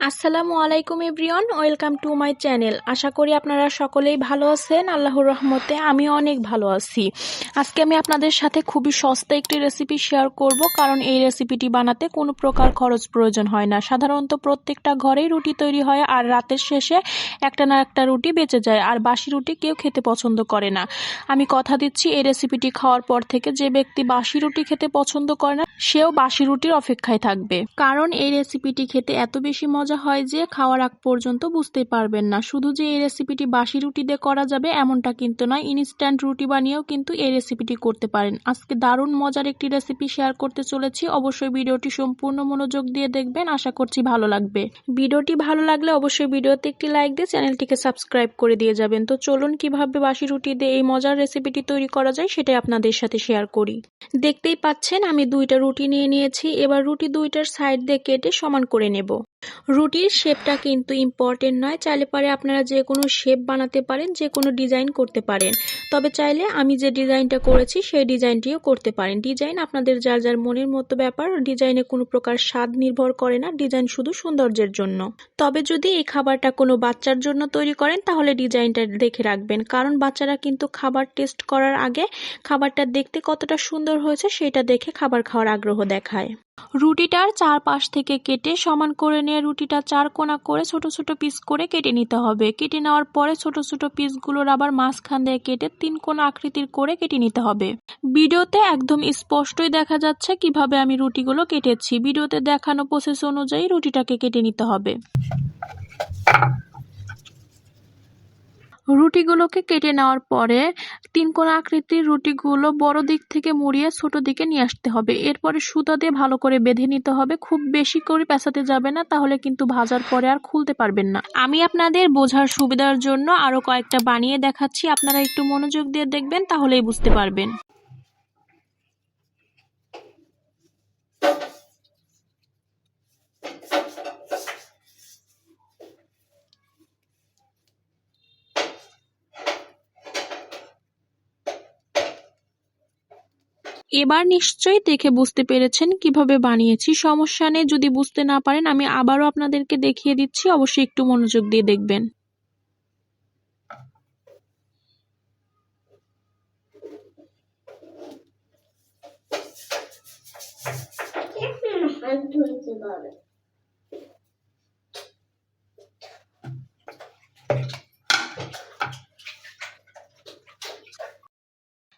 আসসালামু আলাইকুম everyone, welcome to my channel. আশা করি আপনারা সকলেই ভালো আছেন। আল্লাহর রহমতে আমি অনেক ভালো আছি। আজকে আমি আপনাদের সাথে খুবই সস্তা একটি রেসিপি শেয়ার করব, কারণ এই রেসিপিটি বানাতে কোনো প্রকার খরচ প্রয়োজন হয় না। সাধারণত প্রত্যেকটা ঘরেই রুটি তৈরি হয়, আর রাতের শেষে একটা না একটা রুটি বেঁচে যায়, আর বাসি রুটি কেউ খেতে পছন্দ করে না। আমি কথা দিচ্ছি, এই রেসিপিটি খাওয়ার পর থেকে যে ব্যক্তি বাসি রুটি খেতে পছন্দ করে না সেও বাসি রুটির অপেক্ষায় থাকবে, কারণ এই রেসিপিটি খেতে এত বেশি মজা হয় যে খাওয়ার আগ পর্যন্ত বুঝতেই পারবেন না। শুধু যে এই রেসিপিটি বাসি রুটি দিয়ে করা যাবে এমনটা কিন্তু নয়, ইনস্ট্যান্ট রুটি বানিয়েও কিন্তু এই রেসিপিটি করতে পারেন। আজকে দারুণ মজার একটি রেসিপি শেয়ার করতে চলেছি। অবশ্যই ভিডিওটি সম্পূর্ণ মনোযোগ দিয়ে দেখবেন, আশা করছি ভালো লাগবে। ভিডিওটি ভালো লাগলে অবশ্যই ভিডিওতে একটি লাইক দিয়ে চ্যানেলটিকে সাবস্ক্রাইব করে দিয়ে যাবেন। তো চলুন কিভাবে বাসি রুটি দিয়ে এই মজার রেসিপিটি তৈরি করা যায় সেটাই আপনাদের সাথে শেয়ার করি। দেখতেই পাচ্ছেন আমি দুইটা রুটি নিয়ে নিয়েছি। এবার রুটি দুইটার সাইড দিয়ে কেটে সমান করে নেব। রুটির শেপটা কিন্তু ইম্পর্টেন্ট নয়, চাইলে পারে আপনারা যে কোনো শেপ বানাতে পারেন, যে কোনো ডিজাইন করতে পারেন। তবে চাইলে আমি যে ডিজাইনটা করেছি সেই ডিজাইনটিও করতে পারেন। ডিজাইন আপনাদের যার যার মনের মতো ব্যাপার, ডিজাইনে কোনো প্রকার স্বাদ নির্ভর করে না, ডিজাইন শুধু সৌন্দর্যের জন্য। তবে যদি এই খাবারটা কোনো বাচ্চার জন্য তৈরি করেন তাহলে ডিজাইনটা দেখে রাখবেন, কারণ বাচ্চারা কিন্তু খাবার টেস্ট করার আগে খাবারটা দেখতে কতটা সুন্দর হয়েছে সেটা দেখে খাবার খাওয়ার আগ্রহ দেখায়। রুটিটার চারপাশ থেকে কেটে সমান করে নিয়ে রুটিটা চার কোনা করে ছোট ছোট পিস করে কেটে নিতে হবে। কেটে নেওয়ার পরে ছোট ছোট পিসগুলোর আবার মাঝখান দিয়ে কেটে তিন কোনা আকৃতির করে কেটে নিতে হবে। ভিডিওতে একদম স্পষ্টই দেখা যাচ্ছে কিভাবে আমি রুটিগুলো কেটেছি। ভিডিওতে দেখানো প্রসেস অনুযায়ী রুটিটাকে কেটে নিতে হবে। রুটিগুলোকে কেটে নেওয়ার পরে তিন কোনা আকৃতির রুটিগুলো বড় দিক থেকে মুড়িয়ে ছোট দিকে নিয়ে আসতে হবে। এরপরে সুতা দিয়ে ভালো করে বেঁধে নিতে হবে। খুব বেশি করে পেঁচাতে যাবে না, তাহলে কিন্তু ভাজার পরে আর খুলতে পারবেন না। আমি আপনাদের বোঝার সুবিধার জন্য আরো কয়েকটা বানিয়ে দেখাচ্ছি, আপনারা একটু মনোযোগ দিয়ে দেখবেন, তাহলেই বুঝতে পারবেন। এবার নিশ্চয়ই দেখে বুঝতে পেরেছেন কিভাবে বানিয়েছি। সমস্যা নেই, যদি বুঝতে না পারেন আমি আবারও আপনাদেরকে দেখিয়ে দিচ্ছি, অবশ্যই একটু মনোযোগ দিয়ে দেখবেন।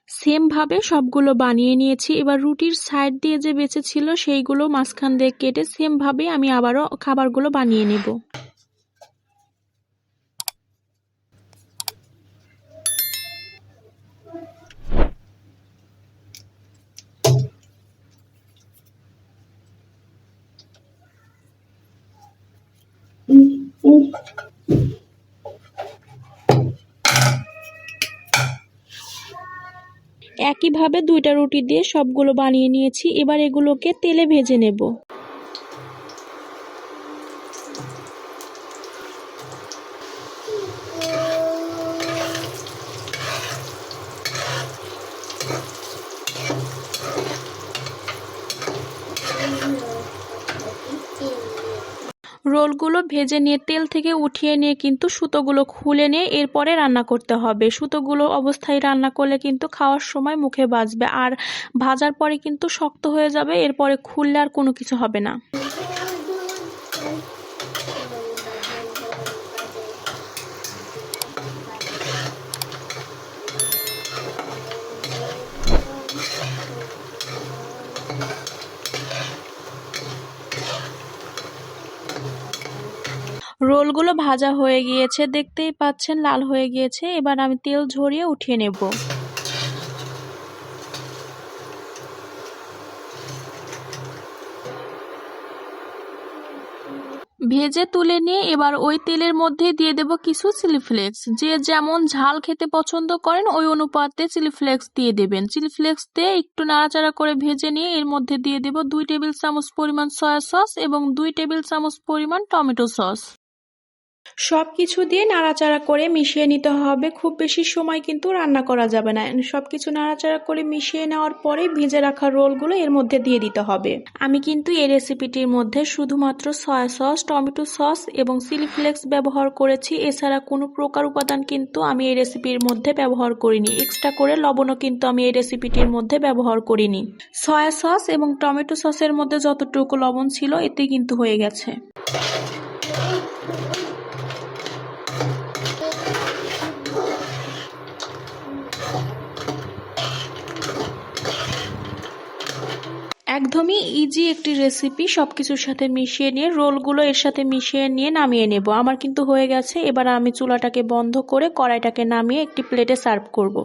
সেম ভাবে সবগুলো বানিয়ে নিয়েছি। এবার রুটির সাইড দিয়ে যে বেঁচে ছিল সেইগুলো মাঝখান দিয়ে কেটে সেম ভাবে আমি আবারও খাবারগুলো বানিয়ে নেব। একইভাবে দুইটা রুটি দিয়ে সবগুলো বানিয়ে নিয়েছি। এবার এগুলোকে তেলে ভেজে নেব। রোলগুলো ভেজে নিয়ে তেল থেকে উঠিয়ে নিয়ে কিন্তু সুতোগুলো খুলে নিয়ে এরপরে রান্না করতে হবে। সুতোগুলো অবস্থায় রান্না করলে কিন্তু খাওয়ার সময় মুখে বাজবে, আর ভাজার পরে কিন্তু শক্ত হয়ে যাবে, এরপরে খুললে আর কোনো কিছু হবে না। রোলগুলো ভাজা হয়ে গিয়েছে, দেখতেই পাচ্ছেন লাল হয়ে গিয়েছে। এবার আমি তেল ঝরিয়ে উঠিয়ে নেব। ভেজে তুলে নিয়ে এবার ওই তেলের মধ্যে দিয়ে দেব কিছু চিলি ফ্লেক্স। যে যেমন ঝাল খেতে পছন্দ করেন ওই অনুপাতে চিলি ফ্লেক্স দিয়ে দেবেন। চিলি ফ্লেক্স দিয়ে একটু নাড়াচাড়া করে ভেজে নিয়ে এর মধ্যে দিয়ে দেব 2 টেবিল চামচ পরিমাণ সয়া সস এবং 2 টেবিল চামচ পরিমাণ টমেটো সস। সবকিছু দিয়ে নাড়াচাড়া করে মিশিয়ে নিতে হবে। খুব বেশি সময় কিন্তু রান্না করা যাবে না। সবকিছু নাড়াচাড়া করে মিশিয়ে নেওয়ার পরে ভেজে রাখা রোলগুলো এর মধ্যে দিয়ে দিতে হবে। আমি কিন্তু এই রেসিপিটির মধ্যে শুধুমাত্র সয়া সস, টমেটো সস এবং চিলি ফ্লেক্স ব্যবহার করেছি। এছাড়া কোনো প্রকার উপাদান কিন্তু আমি এই রেসিপির মধ্যে ব্যবহার করিনি। এক্সট্রা করে লবণও কিন্তু আমি এই রেসিপিটির মধ্যে ব্যবহার করিনি। সয়া সস এবং টমেটো সসের মধ্যে যতটুকু লবণ ছিল এতে কিন্তু হয়ে গেছে। একদমই ইজি একটি রেসিপি। সবকিছুর সাথে মিশিয়ে নিয়ে রোলগুলো এর সাথে মিশিয়ে নিয়ে নামিয়ে নেব। আমার কিন্তু হয়ে গেছে। এবার আমি চুলাটাকে বন্ধ করে কড়াইটাকে নামিয়ে একটি প্লেটে সার্ভ করব।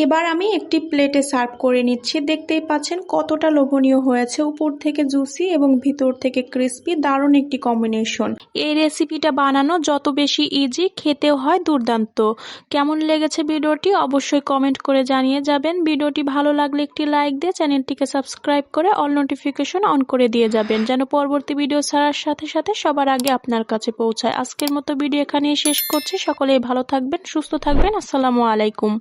এবার আমি একটি প্লেটে সার্ভ করে নিচ্ছি। দেখতেই পাচ্ছেন কতটা লোভনীয় হয়েছে, উপর থেকে জুসি এবং ভিতর থেকে ক্রিস্পি। দারুণ একটি কম্বিনেশন। এই রেসিপিটা বানানো যত বেশি ইজি, খেতেও হয় দুর্দান্ত। কেমন লেগেছে ভিডিওটি অবশ্যই কমেন্ট করে জানিয়ে যাবেন। ভিডিওটি ভালো লাগলে একটি লাইক দিয়ে চ্যানেলটিকে সাবস্ক্রাইব করে অল নোটিফিকেশন অন করে দিয়ে যাবেন, যেন পরবর্তী ভিডিও ছাড়ার সাথে সাথে সবার আগে আপনার কাছে পৌঁছায়। আজকের মতো ভিডিও এখানেই শেষ করছি। সকলেই ভালো থাকবেন, সুস্থ থাকবেন। আসসালামু আলাইকুম।